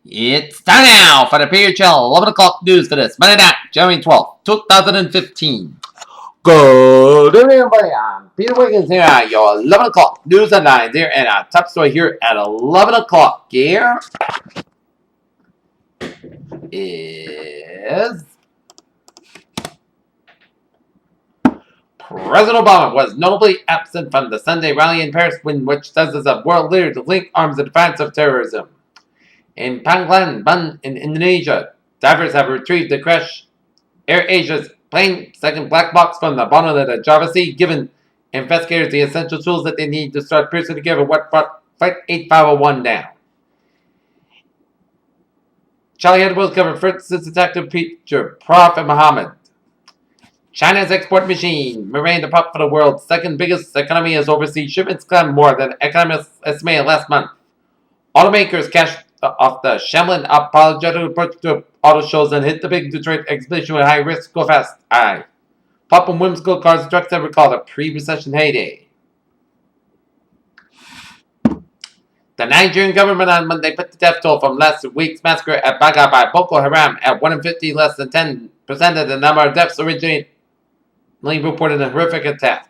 It's time now for the PHL 11 o'clock news for this Monday night, January 12th, 2015. Good evening, everybody. I'm Peter Wiggins here at your 11 o'clock news headlines here, and our top story here at 11 o'clock here is President Obama was notably absent from the Sunday rally in Paris, in which dozens of world leaders linked arms in defense of terrorism. In Pangkalan, in Indonesia, divers have retrieved the crash Air Asia's plane second black box from the bottom of the Java Sea, giving investigators the essential tools that they need to start piecing together what brought Flight 8501 down. Charlie Edwards covered first detective feature Prophet Muhammad. China's export machine remained the prop for the world's second biggest economy as overseas shipments climbed more than economists estimated last month. Automakers cashed off the shambling apologetic approach to auto shows and hit the big Detroit exhibition with high risk, go fast eye. Pop and whimsical cars and trucks that recall the pre-recession heyday. The Nigerian government on Monday put the death toll from last week's massacre at Baga by Boko Haram at 1 in 50, less than 10% of the number of deaths originally reported in a horrific attack.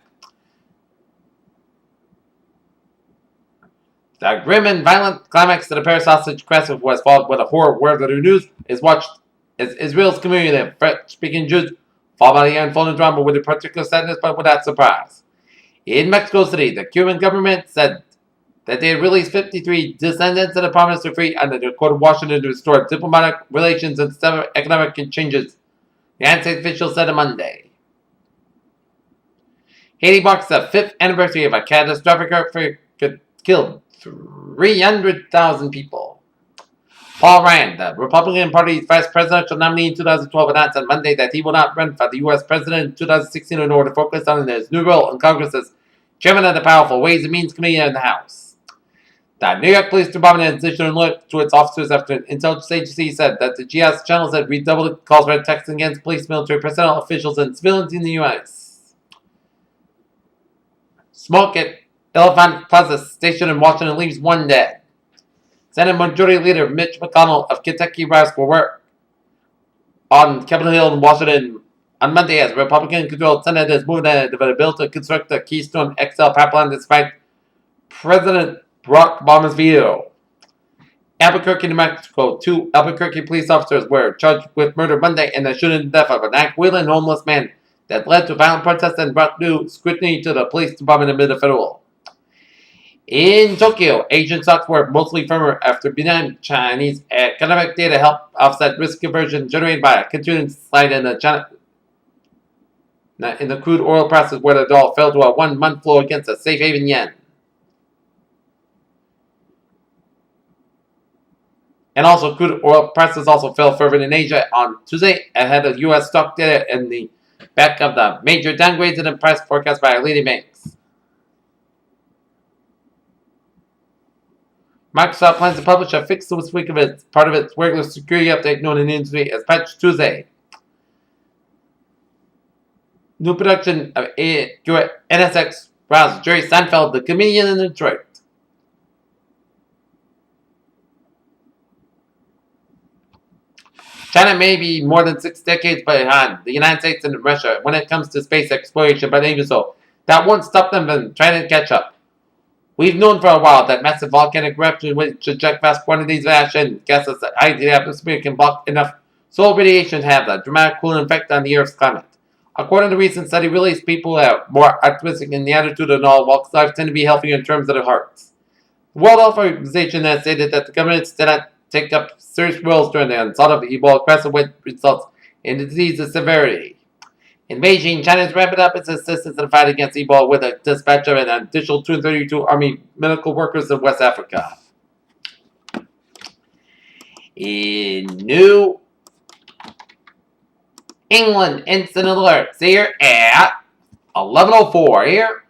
The grim and violent climax to the Paris hostage crisis was followed with a horror-worthy news is watched as Israel's community of French-speaking Jews fall by the unfolding drama with a particular sadness but without surprise. In Mexico City, the Cuban government said that they had released 53 descendants of the promise to free under the Court of Washington to restore diplomatic relations and sever economic changes, the United States official said on Monday. Haiti marks the 5th anniversary of a catastrophic earthquake that killed 300,000 people. Paul Ryan, the Republican Party's vice presidential nominee in 2012, announced on Monday that he will not run for the U.S. president in 2016 in order to focus on his new role in Congress as chairman of the powerful Ways and Means Committee in the House. The New York Police Department, in addition to alert to its officers after an intelligence agency said that the GS channels had redoubled calls for texting against police, military personnel, officials, and civilians in the U.S. Smoke at Elephant Plaza Station in Washington leaves one dead. Senate Majority Leader Mitch McConnell of Kentucky arrives for work on Capitol Hill in Washington on Monday as Republican-controlled Senate has moved ahead with a bill to construct the Keystone XL pipeline despite President Barack Obama's veto. Albuquerque, New Mexico. 2 Albuquerque police officers were charged with murder Monday in the shooting to death of an Aquilin homeless man that led to violent protests and brought new scrutiny to the police department amid the federal. In Tokyo, Asian stocks were mostly firmer after benign Chinese economic data helped offset risk aversion generated by a continuing slide in the crude oil prices, where the dollar fell to a 1-month low against a safe haven yen. And also, crude oil prices also fell further in Asia on Tuesday ahead of U.S. stock data in the back of the major downgrades in the price forecast by leading banks. Microsoft plans to publish a fix this week of its part of its regular security update known in the industry as Patch Tuesday. New production of NSX browser Jerry Seinfeld, the comedian in Detroit. China may be more than 6 decades behind the United States and Russia when it comes to space exploration, but even so, that won't stop them from trying to catch up. We've known for a while that massive volcanic eruptions which eject vast quantities of ash and gases that high in the atmosphere can block enough solar radiation to have a dramatic cooling effect on the Earth's climate. According to a recent study released, people have more optimistic in the attitude and all walks of life tend to be healthier in terms of their hearts. The World Health Organization has stated that the governments did not take up serious roles during the onset of Ebola crisis, which results in the disease's severity. In Beijing, China is ramping up its assistance in the fight against Ebola with a dispatch of an additional 232 Army medical workers in West Africa. In New England, incident alerts here at 11:04 here.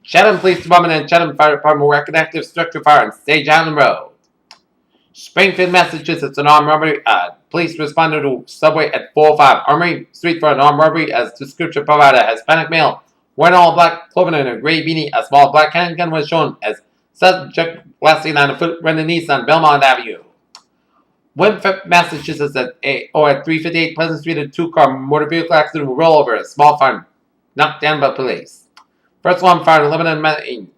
Chatham Police Department and Chatham Fire Department were at an active structure fire on Sage Island Road. Springfield, Massachusetts, an armed robbery. Police responded to subway at 405 Armory Street for an armed robbery as description provided as panic male wearing all black clothing and a gray beanie. A small black handgun was shown as Subject last seen on a foot running east on Belmont Avenue. Winthrop, Massachusetts at 358 Pleasant Street, a two-car motor vehicle accident will roll over a small farm knocked down by police. First one fired 11 Main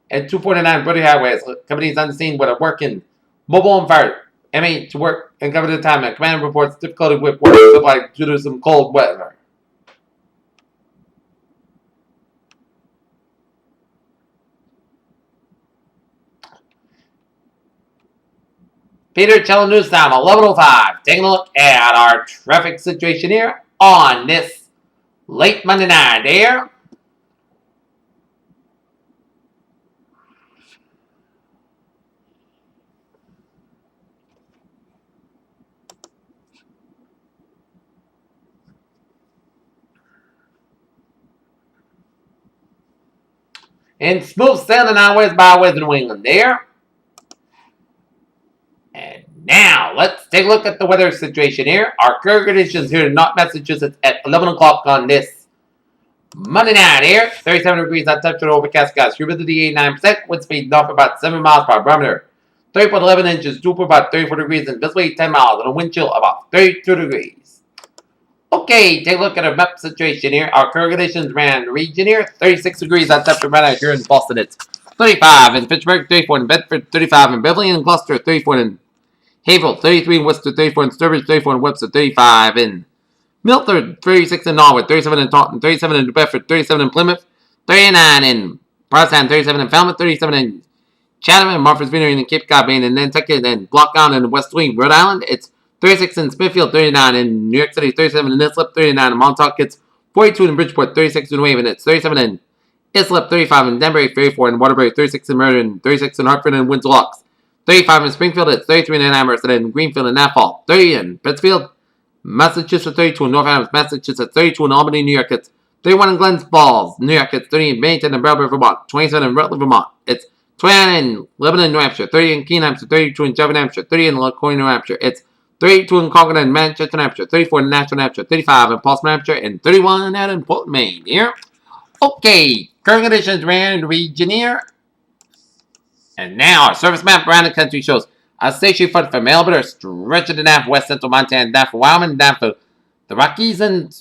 at 249 Brody Highway. Companies on the scene with a working mobile and fire M8 to work and cover the time. And command reports difficulty with water supply due to some cold weather. Peter, Channel News Time, 11:05. Taking a look at our traffic situation here on this late Monday night here. And smooth sailing highways, byways in New England there. And now, let's take a look at the weather situation here. Our current conditions here in North Massachusetts at 11 o'clock on this Monday night here. 37 degrees on temperature, overcast skies. Humidity 89%. Wind speed north about 7 miles per barometer. 3.11 inches, dew about 34 degrees, and visibility 10 miles, and a wind chill about 32 degrees. Okay, take a look at our map situation here. Our current conditions ran region here. 36 degrees on temperature right out here in Boston. It's 35 in Pittsburgh, 34 in Bedford, 35 in Beverly and Gloucester, 34 in Haverhill, 33 in Worcester, 34 in Sturbridge, 34 in Webster, 35 in Milford, 36 in Norwood, 37 in Taunton, 37 in New Bedford, 37 in Plymouth, 39 in Provincetown, 37 in Falmouth, 37 in Chatham and Martha's Vineyard in Cape Cod, Maine, and Nantucket and Block Island in West Wing, Rhode Island. It's 36 in Smithfield, 39 in New York City, 37 in Islip, 39 in Montauk. It's 42 in Bridgeport, 36 in Wayne, it's 37 in Islip, 35 in Danbury, 34 in Waterbury, 36 in Meriden, 36 in Hartford and Windsor Locks, 35 in Springfield, it's 33 in Amherst and Greenfield and Naphal, 30 in Pittsfield, Massachusetts, 32 in North Adams, Massachusetts, 32 in Albany, New York, it's 31 in Glens Falls, New York, it's 30 in Bennington and Belleville, Vermont, 27 in Rutland, Vermont, it's 29 in Lebanon, New Hampshire, 30 in Keene, Hampshire, 32 in Devon, Hampshire, 30 in LaCoy, New Hampshire, it's 32 in Concord and Manchester, New Hampshire, 34 in Nashville, New Hampshire, 35 in Portsmouth, New Hampshire, and 31 out in Portland, Maine here. Okay, current conditions ran region here. And now our service map around the country shows a station front from Melbourne stretching down for west central Montana, down for Wyoming, down for the Rockies and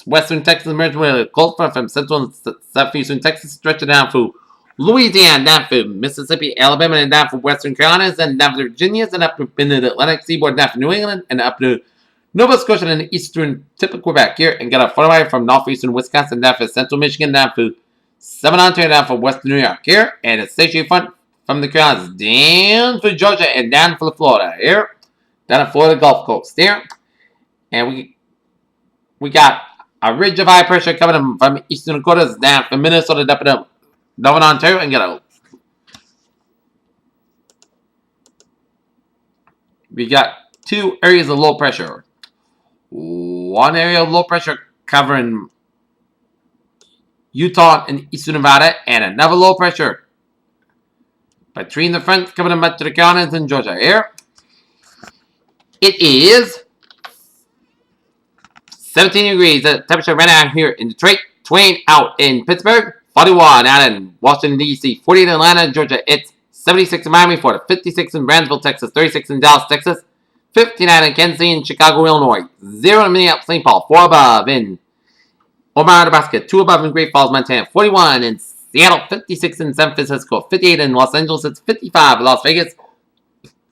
western Texas, merging with a cold front from central and southeastern Texas, stretching down for Louisiana, down for Mississippi, Alabama, and down for western Carolinas, and down for Virginia, and up in the Atlantic seaboard, down for New England, and up to Nova Scotia and the eastern tip of Quebec here, and got a far from northeastern Wisconsin, down for central Michigan, down for Southern Ontario, down for western New York here, and a station front from the Carolinas down for Georgia and down for Florida here, down at Florida Gulf Coast here, and we got a ridge of high pressure coming from eastern Dakotas down from Minnesota down to Northern Ontario, and we got two areas of low pressure. One area of low pressure covering Utah and eastern Nevada, and another low pressure between the fronts covering much of the Carolinas and Georgia here. It is 17 degrees. The temperature right out here in Detroit, 20 out in Pittsburgh, 41 out in Washington, D.C., 48 in Atlanta, Georgia. It's 76 in Miami, Florida, 56 in Brownsville, Texas, 36 in Dallas, Texas, 59 in Kansas City and Chicago, Illinois, 0 in Minneapolis, St. Paul, 4 above in Omaha, Nebraska, 2 above in Great Falls, Montana, 41 in Seattle, 56 in San Francisco, 58 in Los Angeles, it's 55 in Las Vegas,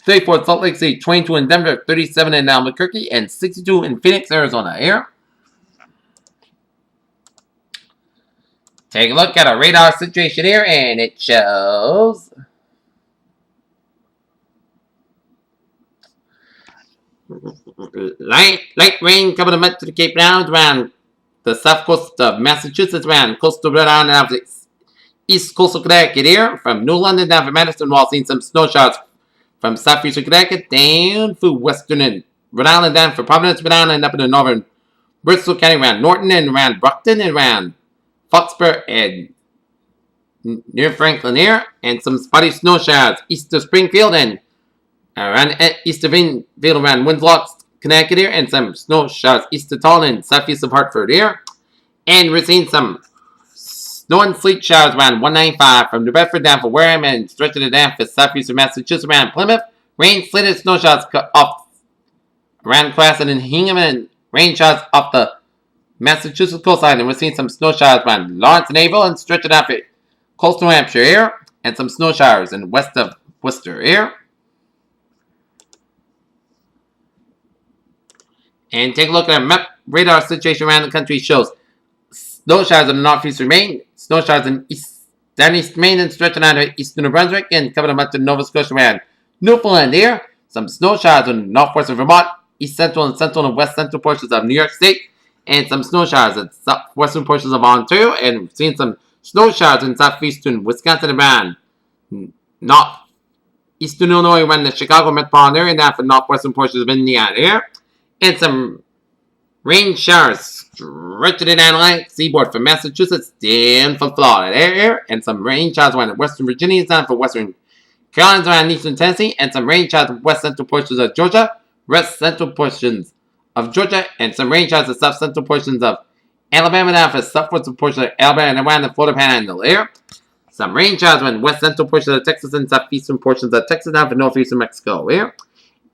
34 in Salt Lake City, 22 in Denver, 37 in Albuquerque, and 62 in Phoenix, Arizona here. Take a look at our radar situation here, and it shows light rain coming up to the Cape Downs around the south coast of Massachusetts, around coastal Rhode Island, down to the east coast of Connecticut here, from New London down to Madison, while seeing some snow showers from southeastern Connecticut down through western and Rhode Island, down for Providence, Rhode Island, and up in the northern Bristol County, around Norton and around Brockton and around Foxborough and near Franklin here, and some spotty snow showers east of Springfield and around east of Enfield around Windsor, Connecticut here, and some snow showers east of Taunton and southeast of Hartford here. And we're seeing some Snow and sleet showers around 195 from New Bedford down for Wareham and stretching it down for southeastern Massachusetts around Plymouth. Rain, sleet, and snow showers off around Classen and Hingham, and rain showers off the Massachusetts coastline. And we're seeing some snow showers around Lawrence and Avon and stretching out for coastal New Hampshire here, and some snow showers in west of Worcester here. And take a look at our map radar situation around the country. Shows snow showers in the northeastern Maine, snow showers in down east Maine and stretching out to eastern New Brunswick and covering much of Nova Scotia around Newfoundland here. Some snow showers in northwestern Vermont, east central and west central portions of New York State, and some snow showers in southwestern portions of Ontario, and we've seen some snow showers in southeastern Wisconsin and around northeastern Illinois around the Chicago metropolitan area and down for northwestern portions of Indiana here. And some rain showers stretching it down the Atlantic seaboard from Massachusetts down for Florida there. And some rain showers around western Virginia down for western Carolinas around eastern Tennessee. And some rain showers in west central portions of Georgia, west central portions of Georgia. And some rain showers in south central portions of Alabama down for southwestern portions of Alabama and around the Florida Panhandle there. Some rain showers in west central portions of Texas and southeastern portions of Texas down for northeastern Mexico here.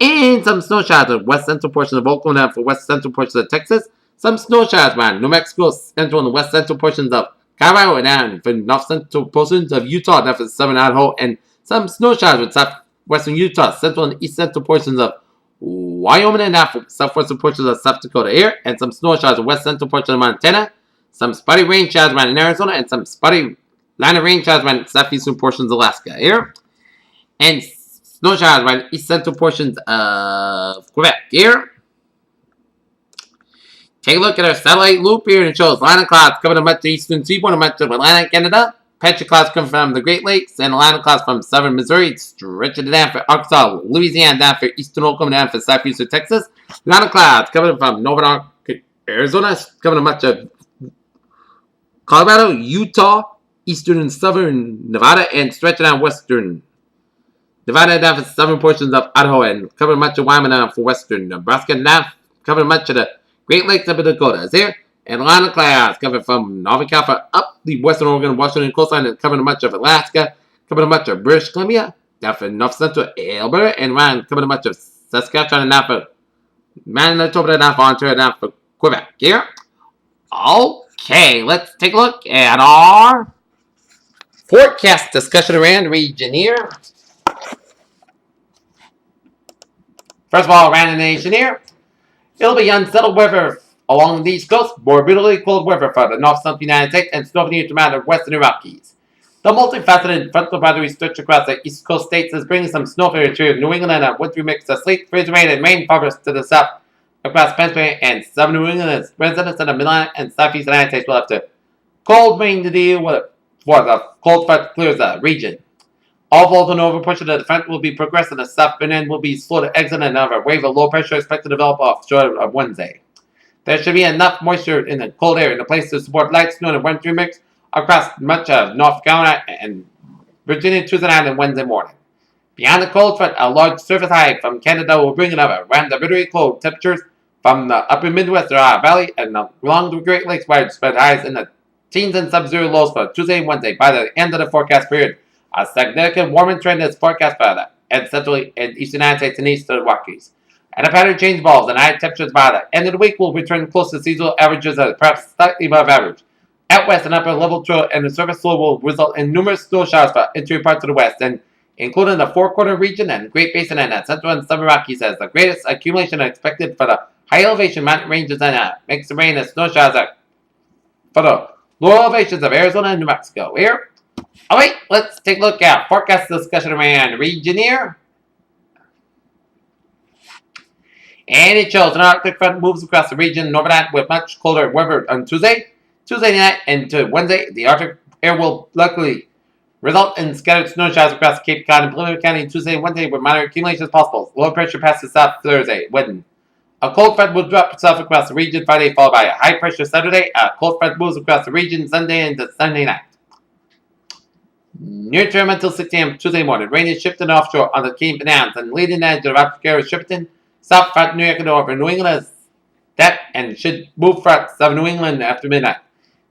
And some snow showers in west central portions of Oklahoma for west central portions of Texas. Some snow showers around New Mexico, central and west central portions of Colorado and down for north central portions of Utah, down for southern Idaho. And some snow showers in southwestern Utah, central and east central portions of Wyoming and down for southwestern portions of South Dakota here. And some snow showers in west central portions of Montana. Some spotty rain showers around in Arizona. And some spotty line of rain showers around southeastern portions of Alaska here. And snow showers around east central portions of Quebec here. Take a look at our satellite loop here, and it shows line of clouds covering much of the eastern seaboard and much of Atlantic Canada. Patch of clouds coming from the Great Lakes, and a line of clouds from southern Missouri, stretching it down for Arkansas, Louisiana, down for eastern Oklahoma, down for southeastern Texas. Line of clouds coming from northern Arizona, covering much of Colorado, Utah, eastern and southern Nevada, and stretching down western Nevada down for southern portions of Idaho and covering much of Wyoming down for western Nebraska and down covering much of the Great Lakes up in Dakotas here. And a line of clouds covering from Northern California up the western Oregon, Washington coastline and covering much of Alaska, covering much of British Columbia, down for north central Alberta, and around covering much of Saskatchewan and down for Manitoba, down for Ontario, down for Quebec here. Okay, let's take a look at our forecast discussion around the region here. First of all, around the nation here, it'll be unsettled weather along the East Coast, more brutally cold weather for the north-central United States, and snow near the western Rockies. The multifaceted frontal boundary stretch across the East Coast states is bringing some snow to New England and a wintry mix of sleet, freezing rain, and rain forests to the south across Pennsylvania and southern New England. As residents of the Midland and southeast United States will have to cold rain to deal with before the cold front clears the region. Although the northern portion of the front will be progressive, the southern end will be slow to exit, and another wave of low pressure expected to develop offshore of Wednesday. There should be enough moisture in the cold air in the place to support light snow and a wintry mix across much of North Carolina and Virginia Tuesday night and Wednesday morning. Beyond the cold front, a large surface high from Canada will bring another around the bitterly cold temperatures from the upper Midwest or Ohio Valley and along the Great Lakes widespread highs in the teens and sub-zero lows for Tuesday and Wednesday. By the end of the forecast period, a significant warming trend is forecast by the central and eastern United States and east of the Rockies. And a pattern change evolves, and high temperatures by the end of the week will return close to seasonal averages at perhaps slightly above average. Out west, an upper level trail and the surface flow will result in numerous snow showers for interior parts of the west, and including the Four Corner region and Great Basin and the central and southern Rockies, as the greatest accumulation expected for the high elevation mountain ranges and mix the rain and snow showers for the lower elevations of Arizona and New Mexico. Here. Alright, let's take a look at forecast discussion around the region here. And it shows an Arctic front moves across the region overnight with much colder weather on Tuesday night, and to Wednesday. The Arctic air will likely result in scattered snow showers across Cape Cod and Plymouth County Tuesday and Wednesday with minor accumulations possible. Low pressure passes south Thursday. When a cold front will drop south across the region Friday, followed by a high pressure Saturday. A cold front moves across the region Sunday into Sunday night. Near term until 6 a.m. Tuesday morning. Rain is shifting offshore on the Cape Downs and leading edge of Arctic air is shifting south front New York and over New England is that and should move front southern New England after midnight.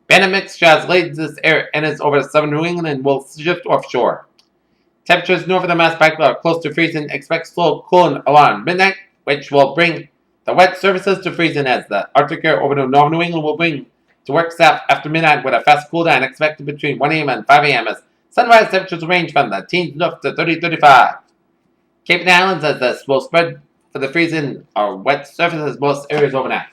Band mixture has laid this air and is over southern New England and will shift offshore. Temperatures north of the Mass Pike are close to freezing. Expect slow cooling around midnight, which will bring the wet surfaces to freezing as the Arctic air over the northern New England will bring to work south after midnight with a fast cool down expected between 1 a.m. and 5 a.m. as sunrise temperatures range from the teens north to 30-35. Cape and Islands as this will spread for the freezing or wet surfaces most areas overnight.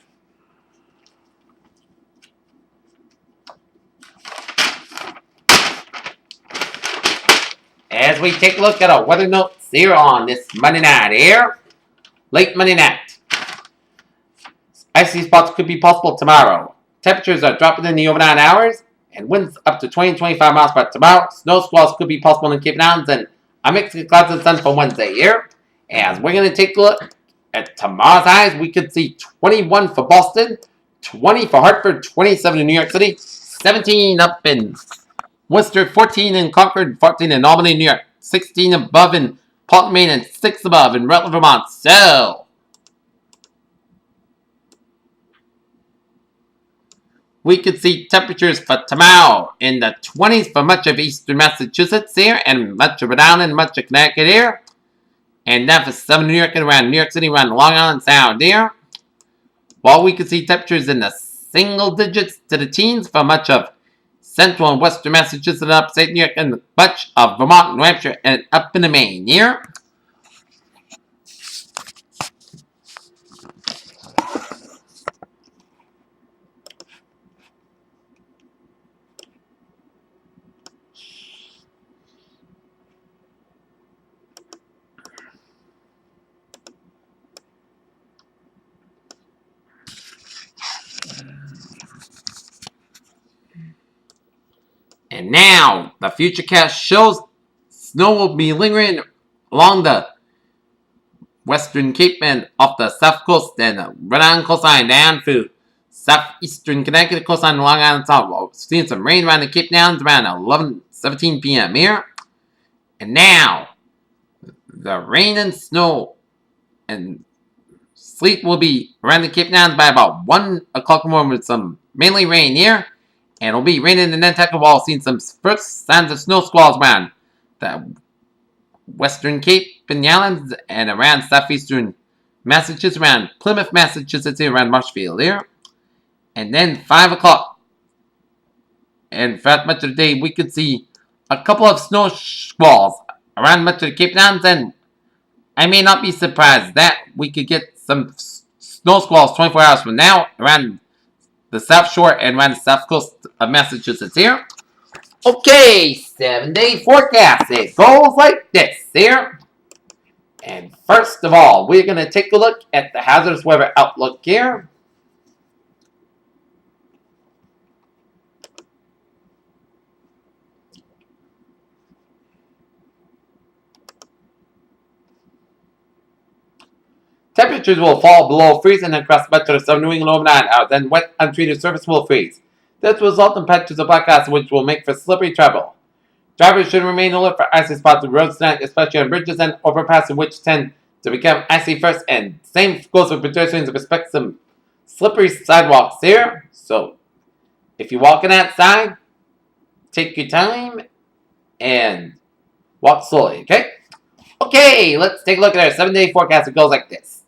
As we take a look at our weather notes here on this Monday night here, late Monday night. Icy spots could be possible tomorrow. Temperatures are dropping in the overnight hours, and winds up to 20-25 miles per hour tomorrow. Snow squalls could be possible in Cape Islands, and a mix of clouds and sun for Wednesday here. As we're going to take a look at tomorrow's highs, we could see 21 for Boston, 20 for Hartford, 27 in New York City, 17 up in Worcester, 14 in Concord, 14 in Albany, New York, 16 above in Portland, Maine, and 6 above in Rutland, Vermont. So, we could see temperatures for tomorrow in the 20s for much of eastern Massachusetts here, and much of Rhode Island, much of Connecticut here. And then for southern New York and around New York City, around Long Island Sound here. While we could see temperatures in the single digits to the teens for much of central and western Massachusetts and upstate New York and much of Vermont, New Hampshire, and up into Maine here. And now, the futurecast shows snow will be lingering along the western Cape and off the south coast and Rhode Island coastline down through southeastern Connecticut coastline Long Island South. We're seeing some rain around the Cape Downs around 11-17 p.m. here. And now, the rain and snow and sleet will be around the Cape Downs by about 1 o'clock in the morning with some mainly rain here. And it'll be raining in Nantucket Wall, seeing some first signs of snow squalls around the western Cape and the islands and around southeastern Massachusetts, around Plymouth, Massachusetts, around Marshfield here. And then 5 o'clock. And throughout much of the day, we could see a couple of snow squalls around much of the Cape Downs, and I may not be surprised that we could get some snow squalls 24 hours from now around the South Shore and around the South Coast of Massachusetts here. Okay, 7-day forecast. It goes like this here. And first of all, we're going to take a look at the hazardous weather outlook here. Temperatures will fall below freezing across much of the southern New England overnight hours, and wet, untreated surface will freeze. This will result in patches of black ice, which will make for slippery travel. Drivers should remain alert for icy spots on roads tonight, especially on bridges and overpasses, which tend to become icy first. And same goes for pedestrians with respect to some slippery sidewalks here. So, if you're walking outside, take your time and walk slowly, okay? Okay, let's take a look at our 7-day forecast. It goes like this.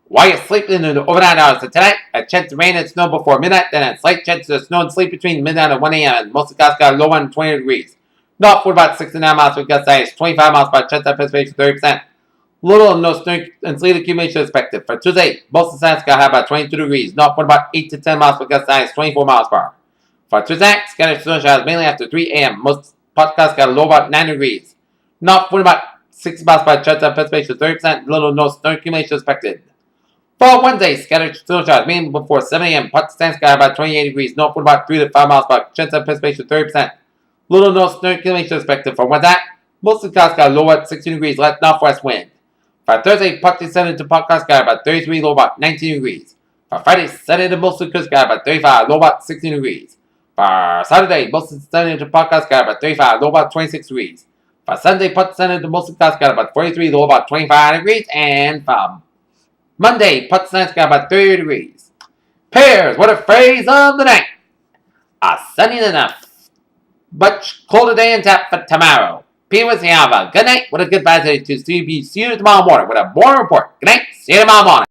While you're sleeping in the overnight hours of tonight, a chance of rain and snow before midnight, then a slight chance of snow and sleet between midnight and 1 a.m. and most of the got a low 120 degrees. North for about 69 miles with gust size, 25 miles per chance of precipitation, 30%. Little or no snow and sleet accumulation expected. For Tuesday, most of the Sky high about 22 degrees. North for about 8 to 10 miles with gust size, 24 miles per hour. For Tuesday, scattered snow showers mainly after 3 a.m. Most podcasts got a low about 9 degrees. North for about 6 miles per chance of precipitation, 30%. Little or no snow accumulation expected. For Wednesday, scattered snow showers mainly before 7 a.m. Pakistan sky about 28 degrees. North for about 3 to 5 miles per chance of precipitation, 30%. Little or no snow accumulation expected. For Wednesday, most of the skies got low at 16 degrees, left northwest wind. For Thursday, partly sunny to Pakistan sky about 33, low about 19 degrees. For Friday, sunny to most of the coast sky about 35, low about 16 degrees. For Saturday, mostly sunny to Pakistan sky about 35, low about 26 degrees. For Sunday, partly sunny to most of the sky about 43, low about 25 degrees. And for Monday, partly sunny sky about 30 degrees. Pairs, what a phrase of the night. Sunny enough. But colder day and tap for tomorrow. P with Yava. Good night with a good advisory to see you tomorrow morning with a more report. Good night. See you tomorrow morning.